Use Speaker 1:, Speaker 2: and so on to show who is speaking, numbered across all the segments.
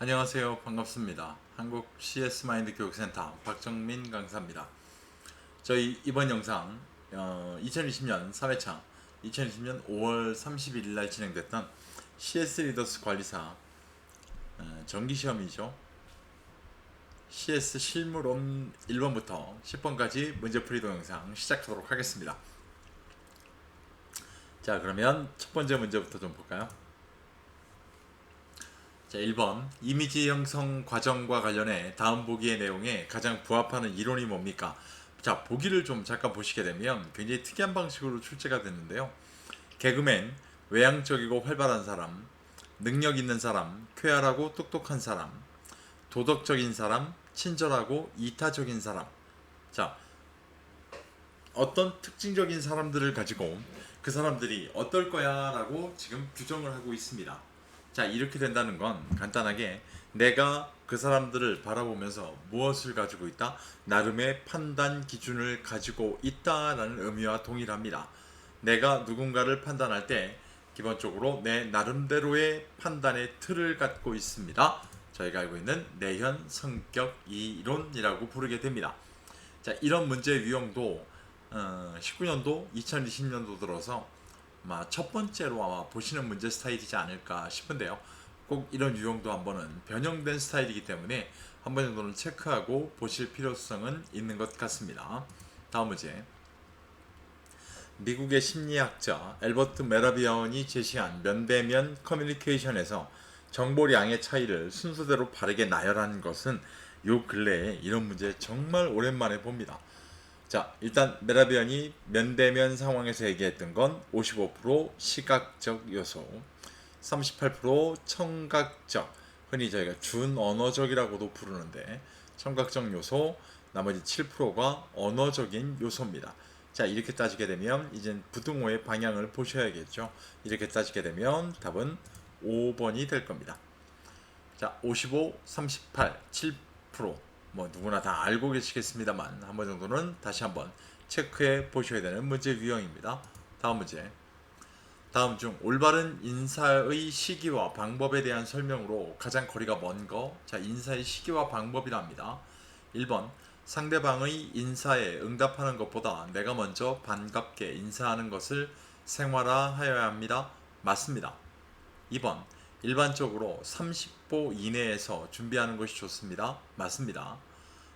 Speaker 1: 안녕하세요. 반갑습니다. 한국 CS 마인드 교육센터 박정민 강사입니다. 저희 이번 영상 2020년 4회차 2020년 5월 31일 날 진행됐던 CS 리더스 관리사 정기시험이죠. CS 실무론 1번부터 10번까지 문제풀이 동영상 시작하도록 하겠습니다. 자, 그러면 첫 번째 문제부터 좀 볼까요? 자, 1번 이미지 형성 과정과 관련해 다음 보기의 내용에 가장 부합하는 이론이 뭡니까? 자, 보기를 좀 잠깐 보시게 되면 굉장히 특이한 방식으로 출제가 됐는데요. 개그맨, 외향적이고 활발한 사람, 능력 있는 사람, 쾌활하고 똑똑한 사람, 도덕적인 사람, 친절하고 이타적인 사람. 자, 어떤 특징적인 사람들을 가지고 그 사람들이 어떨 거야 라고 지금 규정을 하고 있습니다. 자, 이렇게 된다는 건 간단하게 내가 그 사람들을 바라보면서 무엇을 가지고 있다? 나름의 판단 기준을 가지고 있다라는 의미와 동일합니다. 내가 누군가를 판단할 때 기본적으로 내 나름대로의 판단의 틀을 갖고 있습니다. 저희가 알고 있는 내현 성격 이론이라고 부르게 됩니다. 자, 이런 문제 유형도 19년도, 2020년도 들어서 아마 첫 번째로 아마 보시는 문제 스타일이지 않을까 싶은데요. 꼭 이런 유형도 한번은 변형된 스타일이기 때문에 한 번 정도는 체크하고 보실 필요성은 있는 것 같습니다. 다음 문제. 미국의 심리학자 엘버트 메라비언이 제시한 면대면 커뮤니케이션에서 정보량의 차이를 순서대로 바르게 나열한 것은 요 근래에 이런 문제 정말 오랜만에 봅니다. 자, 일단 메라비언이 면대면 상황에서 얘기했던 건 55% 시각적 요소, 38% 청각적, 흔히 저희가 준언어적이라고도 부르는데 청각적 요소, 나머지 7%가 언어적인 요소입니다. 자, 이렇게 따지게 되면 이젠 부등호의 방향을 보셔야겠죠. 이렇게 따지게 되면 답은 5번이 될 겁니다. 자, 55, 38, 7%. 뭐 누구나 다 알고 계시겠습니다만 한 번 정도는 다시 한번 체크해 보셔야 되는 문제 유형입니다. 다음 문제. 다음 중 올바른 인사의 시기와 방법에 대한 설명으로 가장 거리가 먼 거. 자, 인사의 시기와 방법이랍니다. 1번 상대방의 인사에 응답하는 것보다 내가 먼저 반갑게 인사하는 것을 생활화하여야 합니다. 맞습니다. 2번 일반적으로 30보 이내에서 준비하는 것이 좋습니다. 맞습니다.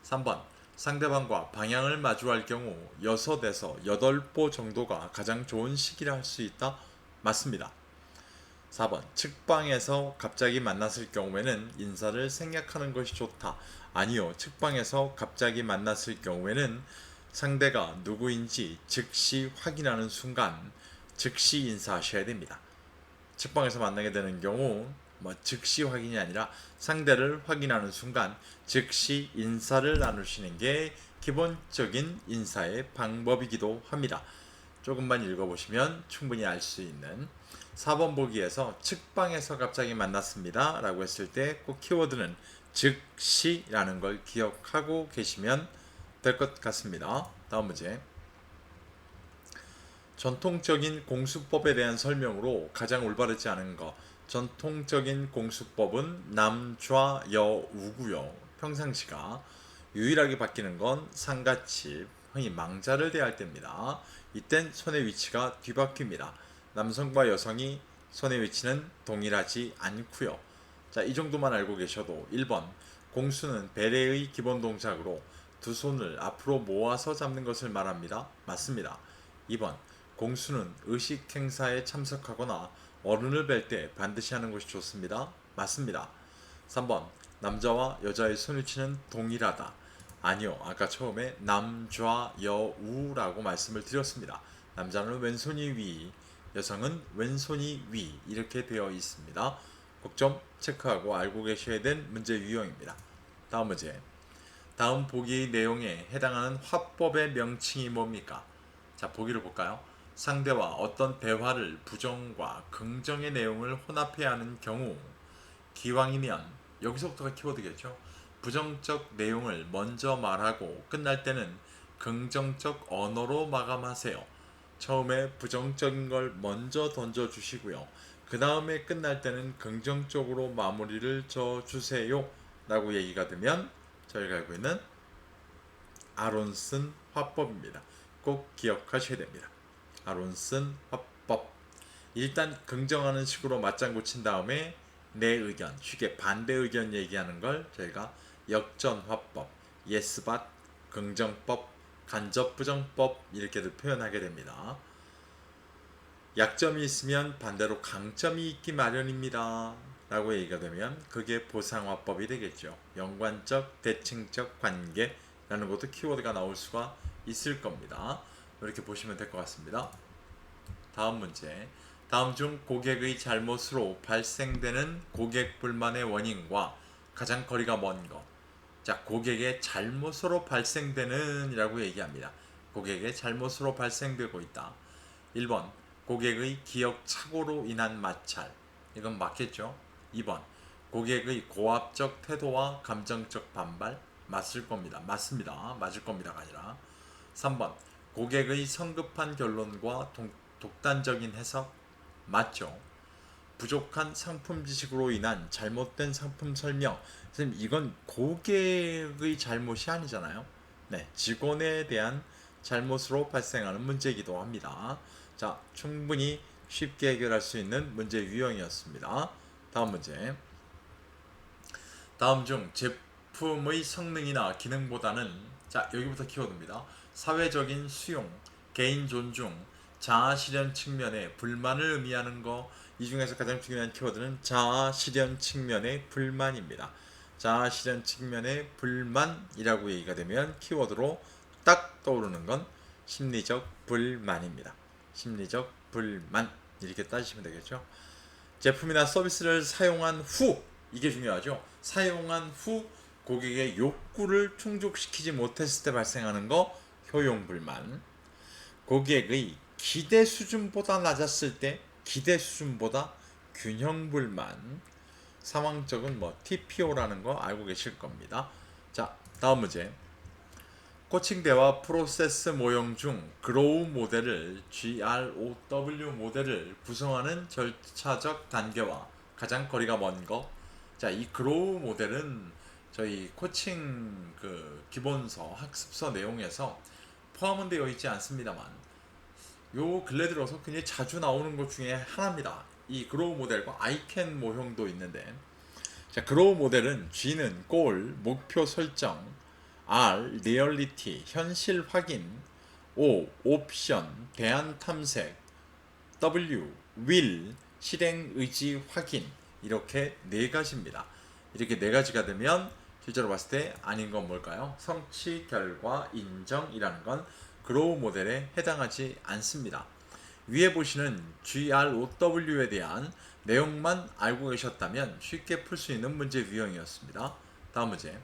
Speaker 1: 3번 상대방과 방향을 마주할 경우 6에서 8보 정도가 가장 좋은 시기라 할 수 있다. 맞습니다. 4번 측방에서 갑자기 만났을 경우에는 인사를 생략하는 것이 좋다. 아니요. 측방에서 갑자기 만났을 경우에는 상대가 누구인지 즉시 확인하는 순간 즉시 인사하셔야 됩니다. 책방에서 만나게 되는 경우 즉시 확인이 아니라 상대를 확인하는 순간 즉시 인사를 나누시는 게 기본적인 인사의 방법이기도 합니다. 조금만 읽어보시면 충분히 알 수 있는 4번 보기에서 측방에서 갑자기 만났습니다 라고 했을 때 꼭 키워드는 즉시라는 걸 기억하고 계시면 될 것 같습니다. 다음 문제. 전통적인 공수법에 대한 설명으로 가장 올바르지 않은 것. 전통적인 공수법은 남좌여우고요. 평상시가 유일하게 바뀌는 건 상가집, 흔히 망자를 대할 때입니다. 이땐 손의 위치가 뒤바뀝니다. 남성과 여성이 손의 위치는 동일하지 않고요. 자, 이 정도만 알고 계셔도 1번 공수는 배례의 기본 동작으로 두 손을 앞으로 모아서 잡는 것을 말합니다. 맞습니다. 2번 공수는 의식 행사에 참석하거나 어른을 뵐 때 반드시 하는 것이 좋습니다. 맞습니다. 3번 남자와 여자의 손위치는 동일하다. 아니요. 아까 처음에 남좌여우라고 말씀을 드렸습니다. 남자는 왼손이 위, 여성은 왼손이 위 이렇게 되어 있습니다. 꼭 좀 체크하고 알고 계셔야 될 문제 유형입니다. 다음 문제. 다음 보기의 내용에 해당하는 화법의 명칭이 뭡니까? 자, 보기를 볼까요? 상대와 어떤 대화를 부정과 긍정의 내용을 혼합해야 하는 경우, 기왕이면 여기서부터가 키워드겠죠. 부정적 내용을 먼저 말하고 끝날 때는 긍정적 언어로 마감하세요. 처음에 부정적인 걸 먼저 던져주시고요. 그 다음에 끝날 때는 긍정적으로 마무리를 져주세요 라고 얘기가 되면 저희가 알고 있는 아론슨 화법입니다. 꼭 기억하셔야 됩니다. 아론슨 화법. 일단 긍정하는 식으로 맞장구 친 다음에 내 의견, 쉽게 반대 의견 얘기하는 걸 저희가 역전화법, yes but, 긍정법, 간접부정법 이렇게도 표현하게 됩니다. 약점이 있으면 반대로 강점이 있기 마련입니다 라고 얘기가 되면 그게 보상화법이 되겠죠. 연관적, 대칭적 관계라는 것도 키워드가 나올 수가 있을 겁니다. 이렇게 보시면 될 것 같습니다. 다음 문제. 다음 중 고객의 잘못으로 발생되는 고객 불만의 원인과 가장 거리가 먼 것. 자, 고객의 잘못으로 발생되는 이라고 얘기합니다. 고객의 잘못으로 발생되고 있다. 1번 고객의 기억 착오로 인한 마찰. 이건 맞겠죠. 2번 고객의 고압적 태도와 감정적 반발. 맞을 겁니다. 맞습니다. 맞을 겁니다가 아니라. 3번 고객의 성급한 결론과 독단적인 해석. 맞죠. 부족한 상품 지식으로 인한 잘못된 상품 설명. 선생님 이건 고객의 잘못이 아니잖아요. 네, 직원에 대한 잘못으로 발생하는 문제이기도 합니다. 자, 충분히 쉽게 해결할 수 있는 문제 유형이었습니다. 다음 문제. 다음 중 제품의 성능이나 기능보다는, 자, 여기부터 키워드입니다. 사회적인 수용, 개인 존중, 자아 실현 측면의 불만을 의미하는 거. 이 중에서 가장 중요한 키워드는 자아 실현 측면의 불만입니다. 자아 실현 측면의 불만이라고 얘기가 되면 키워드로 딱 떠오르는 건 심리적 불만입니다. 심리적 불만 이렇게 따지시면 되겠죠. 제품이나 서비스를 사용한 후, 이게 중요하죠. 사용한 후 고객의 욕구를 충족시키지 못했을 때 발생하는 거 효용 불만. 고객의 기대 수준보다 낮았을 때 기대 수준보다 균형 불만. 상황적은 뭐 TPO라는 거 알고 계실 겁니다. 자, 다음 문제. 코칭 대화 프로세스 모형 중 그로우 모델을 GROW 모델을 구성하는 절차적 단계와 가장 거리가 먼 거. 자, 이 그로우 모델은 저희 코칭 그 기본서 학습서 내용에서 포함은 되어 있지 않습니다만 요 근래 들어서 굉장히 자주 나오는 것 중에 하나입니다. 이 그로우 모델과 아이캔 모형도 있는데, 자, 그로우 모델은 G는 골, 목표 설정, R, 리얼리티, 현실 확인, O, 옵션, 대안 탐색, W, will, 실행 의지 확인. 이렇게 네 가지입니다. 이렇게 네 가지가 되면 실제로 봤을 때 아닌 건 뭘까요? 성취, 결과, 인정이라는 건 그로우 모델에 해당하지 않습니다. 위에 보시는 GROW에 대한 내용만 알고 계셨다면 쉽게 풀 수 있는 문제 유형이었습니다. 다음 문제.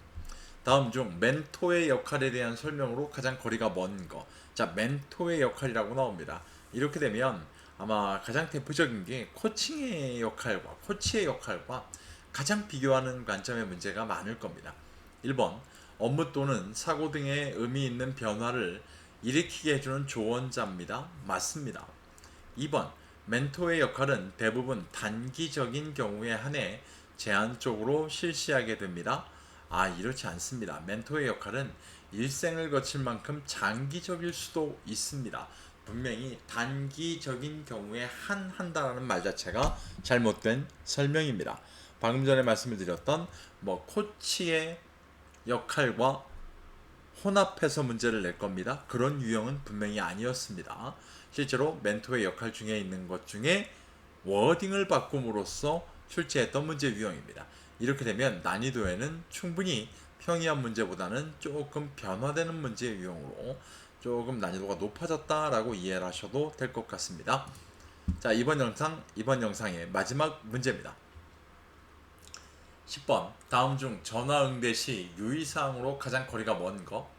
Speaker 1: 다음 중 멘토의 역할에 대한 설명으로 가장 거리가 먼 거. 자, 멘토의 역할이라고 나옵니다. 이렇게 되면 아마 가장 대표적인 게 코칭의 역할과 코치의 역할과 가장 비교하는 관점의 문제가 많을 겁니다. 1번 업무 또는 사고 등의 의미 있는 변화를 일으키게 해주는 조언자입니다. 맞습니다. 2번 멘토의 역할은 대부분 단기적인 경우에 한해 제한적으로 실시하게 됩니다. 아, 이렇지 않습니다. 멘토의 역할은 일생을 거칠 만큼 장기적일 수도 있습니다. 분명히 단기적인 경우에 한다라는 말 자체가 잘못된 설명입니다. 방금 전에 말씀을 드렸던 뭐 코치의 역할과 혼합해서 문제를 낼 겁니다. 그런 유형은 분명히 아니었습니다. 실제로 멘토의 역할 중에 있는 것 중에 워딩을 바꿈으로써 출제했던 문제 유형입니다. 이렇게 되면 난이도에는 충분히 평이한 문제보다는 조금 변화되는 문제 유형으로 조금 난이도가 높아졌다라고 이해를 하셔도 될 것 같습니다. 자, 이번 영상의 마지막 문제입니다. 10번 다음 중 전화 응대 시 유의사항으로 가장 거리가 먼 거.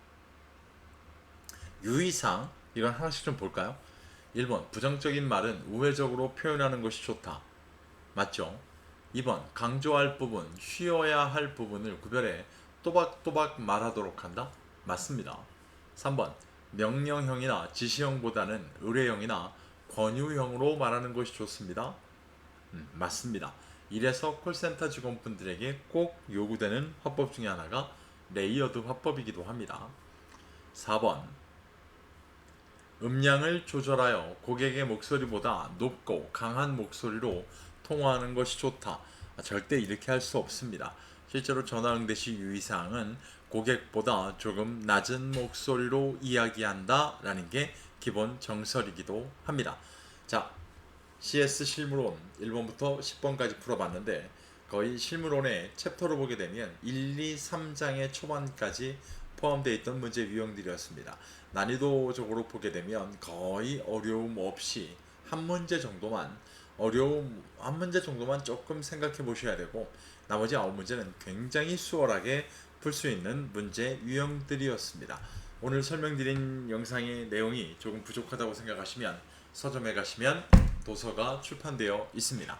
Speaker 1: 유의사항 이건 하나씩 좀 볼까요? 1번 부정적인 말은 우회적으로 표현하는 것이 좋다. 맞죠? 2번 강조할 부분, 쉬어야 할 부분을 구별해 또박또박 말하도록 한다. 맞습니다. 3번 명령형이나 지시형보다는 의뢰형이나 권유형으로 말하는 것이 좋습니다. 맞습니다. 이래서 콜센터 직원분들에게 꼭 요구되는 화법 중에 하나가 레이어드 화법이기도 합니다. 4번 음량을 조절하여 고객의 목소리보다 높고 강한 목소리로 통화하는 것이 좋다. 절대 이렇게 할 수 없습니다. 실제로 전화 응대 시 유의사항은 고객보다 조금 낮은 목소리로 이야기한다 라는 게 기본 정설이기도 합니다. 자, CS 실무론 1번부터 10번까지 풀어봤는데 거의 실무론의 챕터로 보게 되면 1, 2, 3장의 초반까지 포함되어 있던 문제 유형들이었습니다. 난이도적으로 보게 되면 거의 어려움 없이 한 문제 정도만 한 문제 정도만 조금 생각해 보셔야 되고 나머지 9문제는 굉장히 수월하게 풀 수 있는 문제 유형들이었습니다. 오늘 설명드린 영상의 내용이 조금 부족하다고 생각하시면 서점에 가시면 도서가 출판되어 있습니다.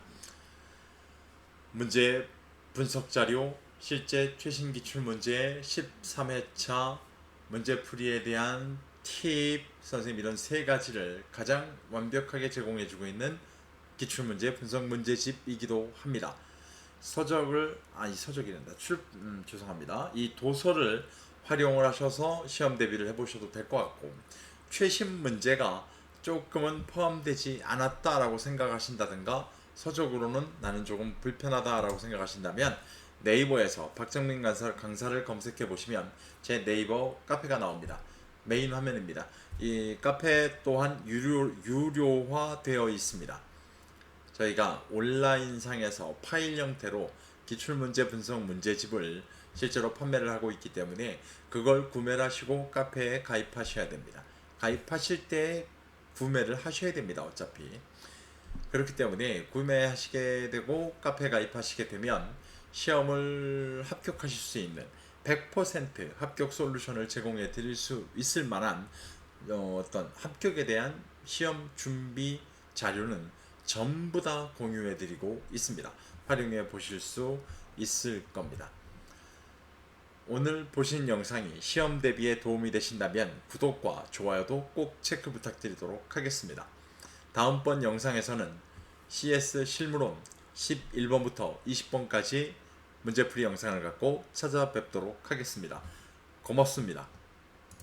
Speaker 1: 문제 분석 자료, 실제 최신 기출문제 13회차 문제풀이에 대한 팁, 선생님 이런 세 가지를 가장 완벽하게 제공해주고 있는 기출문제 분석 문제집이기도 합니다. 죄송합니다. 이 도서를 활용을 하셔서 시험 대비를 해보셔도 될 것 같고 최신 문제가 조금은 포함되지 않았다라고 생각하신다든가 서적으로는 나는 조금 불편하다라고 생각하신다면 네이버에서 박정민 강사를 검색해 보시면 제 네이버 카페가 나옵니다. 메인 화면입니다. 이 카페 또한 유료화되어 있습니다. 저희가 온라인상에서 파일 형태로 기출문제 분석 문제집을 실제로 판매를 하고 있기 때문에 그걸 구매를 하시고 카페에 가입하셔야 됩니다. 가입하실 때 구매를 하셔야 됩니다. 어차피 그렇기 때문에 구매하시게 되고 카페에 가입하시게 되면 시험을 합격하실 수 있는 100% 합격 솔루션을 제공해 드릴 수 있을 만한 어떤 합격에 대한 시험 준비 자료는 전부 다 공유해 드리고 있습니다. 활용해 보실 수 있을 겁니다. 오늘 보신 영상이 시험 대비에 도움이 되신다면 구독과 좋아요도 꼭 체크 부탁드리도록 하겠습니다. 다음번 영상에서는 CS 실무론 11번부터 20번까지 문제풀이 영상을 갖고 찾아뵙도록 하겠습니다. 고맙습니다.